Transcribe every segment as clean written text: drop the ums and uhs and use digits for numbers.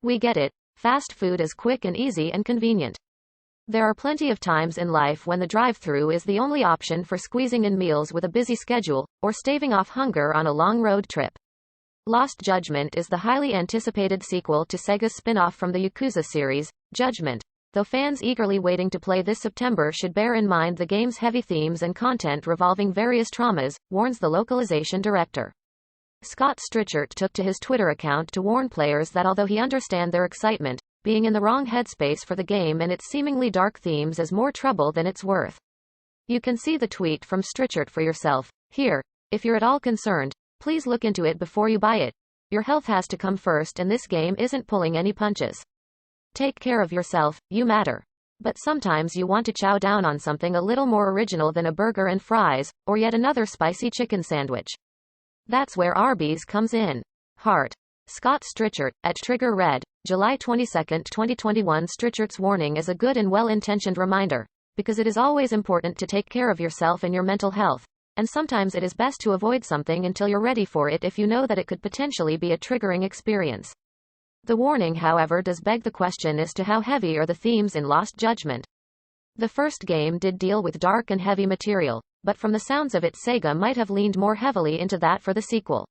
We get it. Fast food is quick and easy and convenient. There are plenty of times in life when the drive-thru is the only option for squeezing in meals with a busy schedule, or staving off hunger on a long road trip. Lost Judgment is the highly anticipated sequel to SEGA's spin-off from the Yakuza series, Judgment. Though fans eagerly waiting to play this September should bear in mind the game's heavy themes and content revolving various traumas, warns the Localization director. Scott Strichart took to his Twitter account to warn players that although he understands their excitement, being in the wrong headspace for the game and its seemingly dark themes is more trouble than it's worth. You can see the tweet from Strichart for yourself. Here, if you're at all concerned, please look into it before you buy it. Your health has to come first and this game isn't pulling any punches. Take care of yourself, you matter. But sometimes you want to chow down on something a little more original than a burger and fries, or yet another spicy chicken sandwich. That's where Arby'S comes in. Heart. Scott Strichart, at Trigger Red, July 22, 2021. Strichart's warning is a good and well-intentioned reminder, because it is always important to take care of yourself and your mental health, and sometimes it is best to avoid something until you're ready for it if you know that it could potentially be a triggering experience. The warning, however, does beg the question as to how heavy are the themes in Lost Judgment. The first game did deal with dark and heavy material, but from the sounds of it, SEGA might have leaned more heavily into that for the sequel.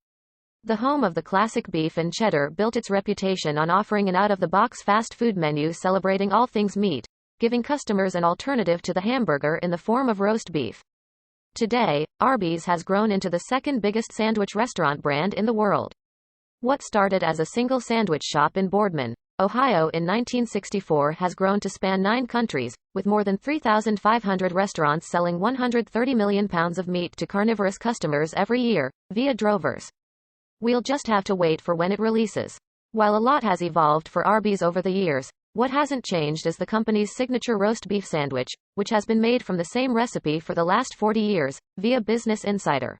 The home of the classic beef and cheddar built its reputation on offering an out-of-the-box fast food menu celebrating all things meat, giving customers an alternative to the hamburger in the form of roast beef. Today, Arby's has grown into the second biggest sandwich restaurant brand in the world. What started as a single sandwich shop in Boardman, Ohio in 1964 has grown to span 9 countries, with more than 3,500 restaurants selling 130 million pounds of meat to carnivorous customers every year, via drovers. We'll just have to wait for when it releases. While a lot has evolved for Arby's over the years, what hasn't changed is the company's signature roast beef sandwich, which has been made from the same recipe for the last 40 years, via Business Insider.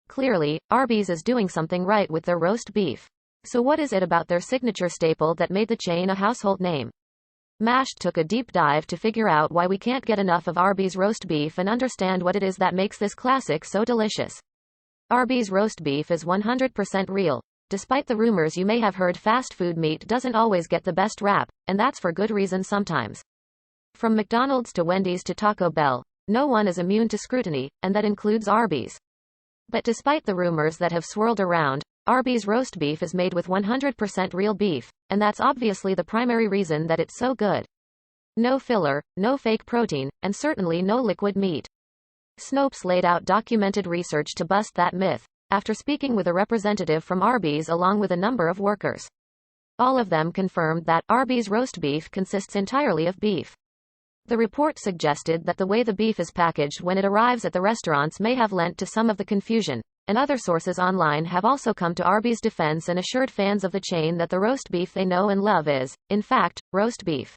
Clearly, Arby's is doing something right with their roast beef. So what is it about their signature staple that made the chain a household name? Mashed took a deep dive to figure out why we can't get enough of Arby's roast beef and understand what it is that makes this classic so delicious. Arby's roast beef is 100% real. Despite the rumors you may have heard, fast food meat doesn't always get the best rap, and that's for good reason sometimes. From McDonald's to Wendy's to Taco Bell, no one is immune to scrutiny, and that includes Arby's. But despite the rumors that have swirled around, Arby's roast beef is made with 100% real beef, and that's obviously the primary reason that it's so good. No filler, no fake protein, and certainly no liquid meat. Snopes laid out documented research to bust that myth, after speaking with a representative from Arby's along with a number of workers. All of them confirmed that Arby's roast beef consists entirely of beef. The report suggested that the way the beef is packaged when it arrives at the restaurants may have lent to some of the confusion, and other sources online have also come to Arby's defense and assured fans of the chain that the roast beef they know and love is, in fact, roast beef.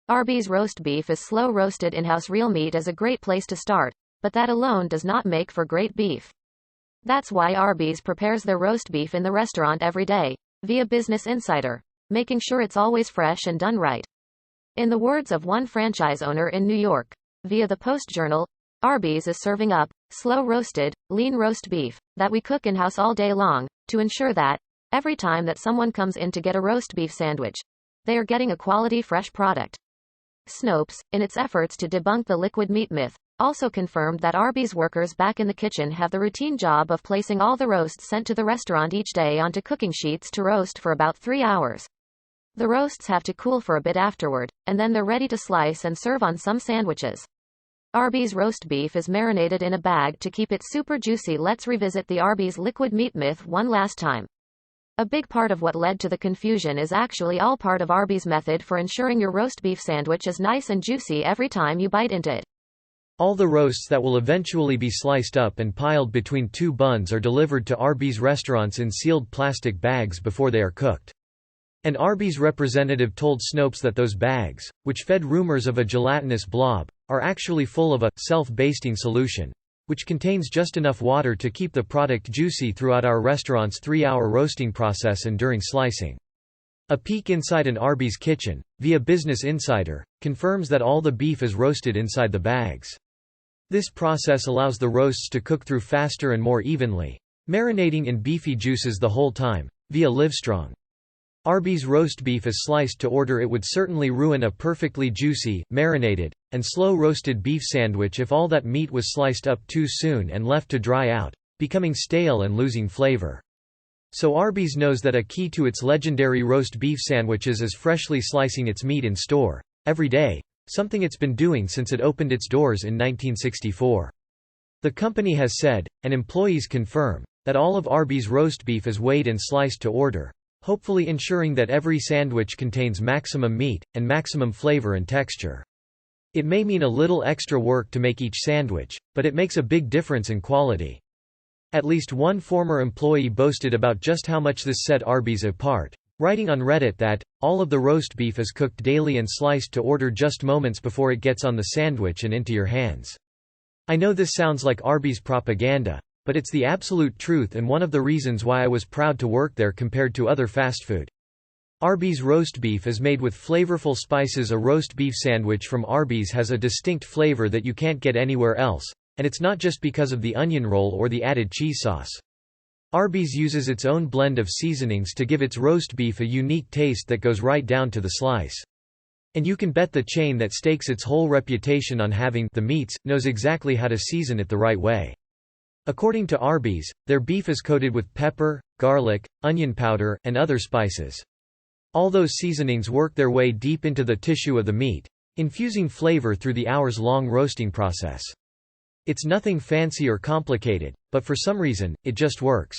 Arby's roast beef is slow roasted in-house real meat is a great place to start, but that alone does not make for great beef. That's why Arby's prepares their roast beef in the restaurant every day, via Business Insider, making sure it's always fresh and done right. In the words of one franchise owner in New York, via the Post-Journal, Arby's is serving up slow-roasted, lean roast beef that we cook in-house all day long, to ensure that, every time that someone comes in to get a roast beef sandwich, they are getting a quality fresh product. Snopes, in its efforts to debunk the liquid meat myth, also confirmed that Arby's workers back in the kitchen have the routine job of placing all the roasts sent to the restaurant each day onto cooking sheets to roast for about 3 hours. The roasts have to cool for a bit afterward, and then they're ready to slice and serve on some sandwiches. Arby's roast beef is marinated in a bag to keep it super juicy. Let's revisit the Arby's liquid meat myth one last time. A big part of what led to the confusion is actually all part of Arby's method for ensuring your roast beef sandwich is nice and juicy every time you bite into it. All the roasts that will eventually be sliced up and piled between 2 buns are delivered to Arby's restaurants in sealed plastic bags before they are cooked. An Arby's representative told Snopes that those bags, which fed rumors of a gelatinous blob, are actually full of a self-basting solution, which contains just enough water to keep the product juicy throughout our restaurant's 3-hour roasting process and during slicing. A peek inside an Arby's kitchen, via Business Insider, confirms that all the beef is roasted inside the bags. This process allows the roasts to cook through faster and more evenly, marinating in beefy juices the whole time, via Livestrong. Arby's roast beef is sliced to order. It would certainly ruin a perfectly juicy, marinated, and slow-roasted beef sandwich if all that meat was sliced up too soon and left to dry out, becoming stale and losing flavor. So Arby's knows that a key to its legendary roast beef sandwiches is freshly slicing its meat in store, every day, something it's been doing since it opened its doors in 1964. The company has said, and employees confirm, that all of Arby's roast beef is weighed and sliced to order, hopefully ensuring that every sandwich contains maximum meat, and maximum flavor and texture. It may mean a little extra work to make each sandwich, but it makes a big difference in quality. At least one former employee boasted about just how much this set Arby's apart, writing on Reddit that, all of the roast beef is cooked daily and sliced to order just moments before it gets on the sandwich and into your hands. I know this sounds like Arby's propaganda, but it's the absolute truth and one of the reasons why I was proud to work there compared to other fast food. Arby's roast beef is made with flavorful spices. A roast beef sandwich from Arby's has a distinct flavor that you can't get anywhere else, and it's not just because of the onion roll or the added cheese sauce. Arby's uses its own blend of seasonings to give its roast beef a unique taste that goes right down to the slice. And you can bet the chain that stakes its whole reputation on having the meats knows exactly how to season it the right way. According to Arby's, their beef is coated with pepper, garlic, onion powder, and other spices. All those seasonings work their way deep into the tissue of the meat, infusing flavor through the hours-long roasting process. It's nothing fancy or complicated, but for some reason, it just works.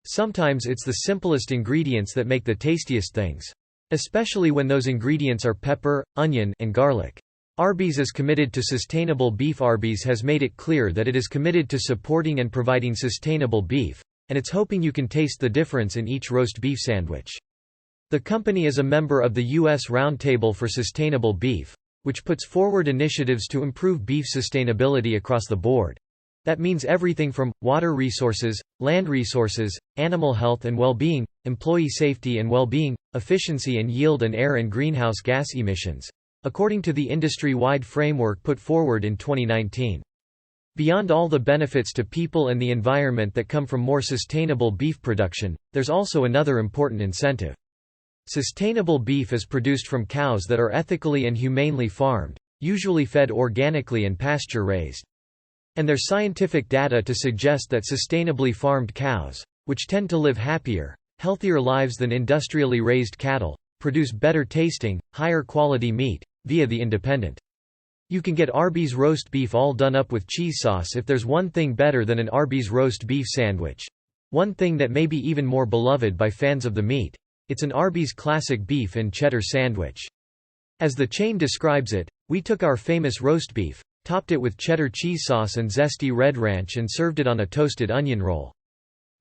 Sometimes it's the simplest ingredients that make the tastiest things. Especially when those ingredients are pepper, onion, and garlic. Arby's is committed to sustainable beef. Arby's has made it clear that it is committed to supporting and providing sustainable beef, and it's hoping you can taste the difference in each roast beef sandwich. The company is a member of the U.S. Roundtable for Sustainable Beef, which puts forward initiatives to improve beef sustainability across the board. That means everything from water resources, land resources, animal health and well-being, employee safety and well-being, efficiency and yield, and air and greenhouse gas emissions, according to the industry-wide framework put forward in 2019. Beyond all the benefits to people and the environment that come from more sustainable beef production, there's also another important incentive. Sustainable beef is produced from cows that are ethically and humanely farmed, usually fed organically and pasture-raised. And there's scientific data to suggest that sustainably farmed cows, which tend to live happier, healthier lives than industrially raised cattle, produce better tasting, higher quality meat, via The Independent. You can get Arby's roast beef all done up with cheese sauce. If there's one thing better than an Arby's roast beef sandwich, one thing that may be even more beloved by fans of the meat, it's an Arby's classic beef and cheddar sandwich. As the chain describes it, we took our famous roast beef, topped it with cheddar cheese sauce and zesty Red Ranch, and served it on a toasted onion roll.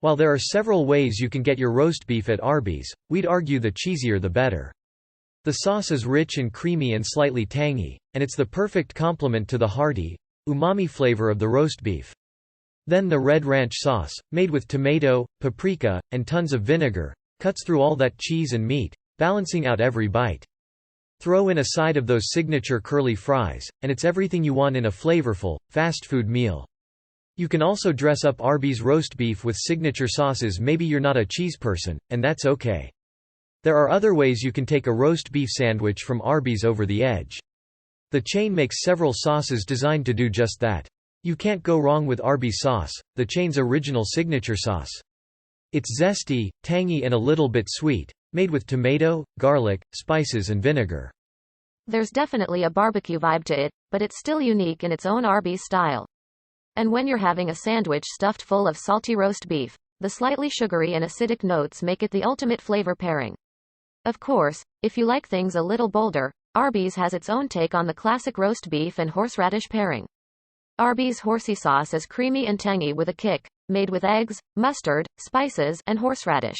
While there are several ways you can get your roast beef at Arby's, we'd argue the cheesier the better. The sauce is rich and creamy and slightly tangy, and it's the perfect complement to the hearty, umami flavor of the roast beef. Then the Red Ranch sauce, made with tomato, paprika, and tons of vinegar, cuts through all that cheese and meat, balancing out every bite. Throw in a side of those signature curly fries, and it's everything you want in a flavorful, fast food meal. You can also dress up Arby's roast beef with signature sauces. Maybe you're not a cheese person, and that's okay. There are other ways you can take a roast beef sandwich from Arby's over the edge. The chain makes several sauces designed to do just that. You can't go wrong with Arby's sauce, the chain's original signature sauce. It's zesty, tangy and a little bit sweet, made with tomato, garlic, spices and vinegar. There's definitely a barbecue vibe to it, but it's still unique in its own Arby's style. And when you're having a sandwich stuffed full of salty roast beef, the slightly sugary and acidic notes make it the ultimate flavor pairing. Of course, if you like things a little bolder, Arby's has its own take on the classic roast beef and horseradish pairing. Arby's horsey sauce is creamy and tangy with a kick, made with eggs, mustard, spices, and horseradish.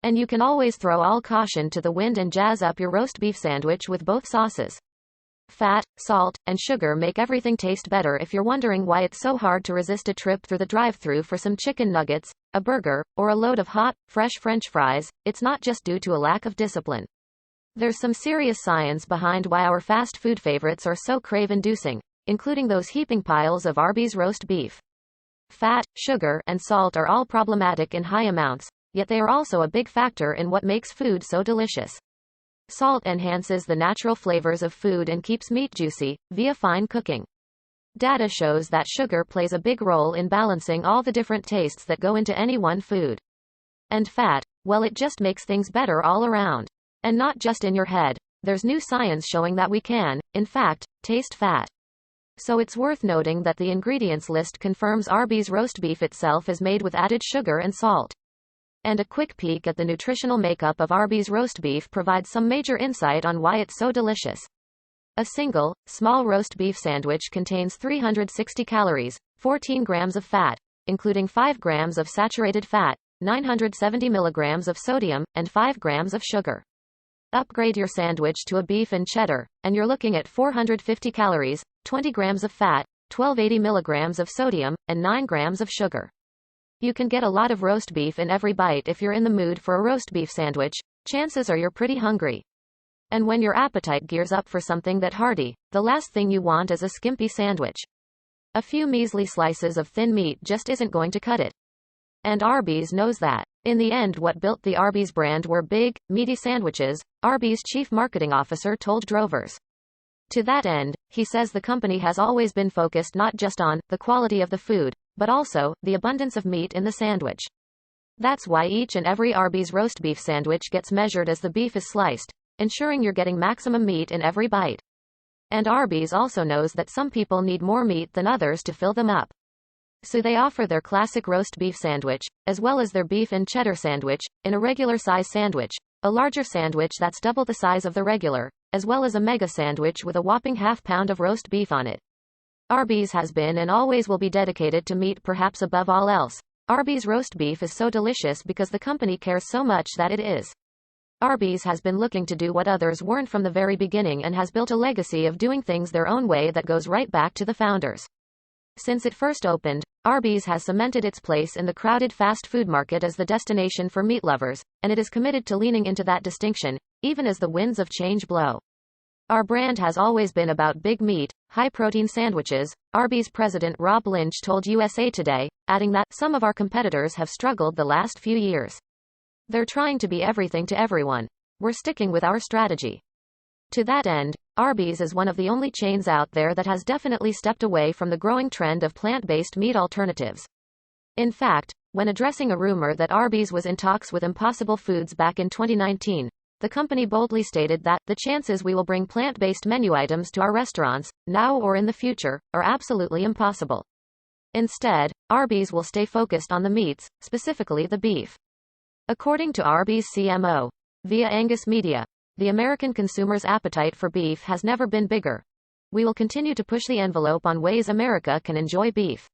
And you can always throw all caution to the wind and jazz up your roast beef sandwich with both sauces. Fat, salt, and sugar make everything taste better. If you're wondering why it's so hard to resist a trip through the drive-thru for some chicken nuggets, a burger, or a load of hot, fresh French fries, it's not just due to a lack of discipline. There's some serious science behind why our fast food favorites are so crave-inducing, including those heaping piles of Arby's roast beef. Fat, sugar, and salt are all problematic in high amounts, yet they are also a big factor in what makes food so delicious. Salt enhances the natural flavors of food and keeps meat juicy, via fine cooking. Data shows that sugar plays a big role in balancing all the different tastes that go into any one food. And fat, well, it just makes things better all around. And not just in your head. There's new science showing that we can, in fact, taste fat. So it's worth noting that the ingredients list confirms Arby's roast beef itself is made with added sugar and salt. And a quick peek at the nutritional makeup of Arby's roast beef provides some major insight on why it's so delicious. A single, small roast beef sandwich contains 360 calories, 14 grams of fat, including 5 grams of saturated fat, 970 milligrams of sodium, and 5 grams of sugar. Upgrade your sandwich to a beef and cheddar, and you're looking at 450 calories, 20 grams of fat, 1280 milligrams of sodium, and 9 grams of sugar. You can get a lot of roast beef in every bite if you're in the mood for a roast beef sandwich. Chances are you're pretty hungry. And when your appetite gears up for something that hearty, the last thing you want is a skimpy sandwich. A few measly slices of thin meat just isn't going to cut it. And Arby's knows that. In the end, what built the Arby's brand were big, meaty sandwiches, Arby's chief marketing officer told Drovers. To that end, he says the company has always been focused not just on the quality of the food, but also the abundance of meat in the sandwich. That's why each and every Arby's roast beef sandwich gets measured as the beef is sliced, ensuring you're getting maximum meat in every bite. And Arby's also knows that some people need more meat than others to fill them up. So they offer their classic roast beef sandwich, as well as their beef and cheddar sandwich, in a regular size sandwich, a larger sandwich that's double the size of the regular, as well as a mega sandwich with a whopping half-pound of roast beef on it. Arby's has been and always will be dedicated to meat, perhaps above all else. Arby's roast beef is so delicious because the company cares so much that it is. Arby's has been looking to do what others weren't from the very beginning and has built a legacy of doing things their own way that goes right back to the founders. Since it first opened, Arby's has cemented its place in the crowded fast food market as the destination for meat lovers, and it is committed to leaning into that distinction, even as the winds of change blow. Our brand has always been about big meat, high-protein sandwiches, Arby's president Rob Lynch told USA Today, adding that some of our competitors have struggled the last few years. They're trying to be everything to everyone. We're sticking with our strategy. To that end, Arby's is one of the only chains out there that has definitely stepped away from the growing trend of plant-based meat alternatives. In fact, when addressing a rumor that Arby's was in talks with Impossible Foods back in 2019, the company boldly stated that the chances we will bring plant-based menu items to our restaurants, now or in the future, are absolutely impossible. Instead, Arby's will stay focused on the meats, specifically the beef. According to Arby's CMO, via Angus Media, the American consumer's appetite for beef has never been bigger. We will continue to push the envelope on ways America can enjoy beef.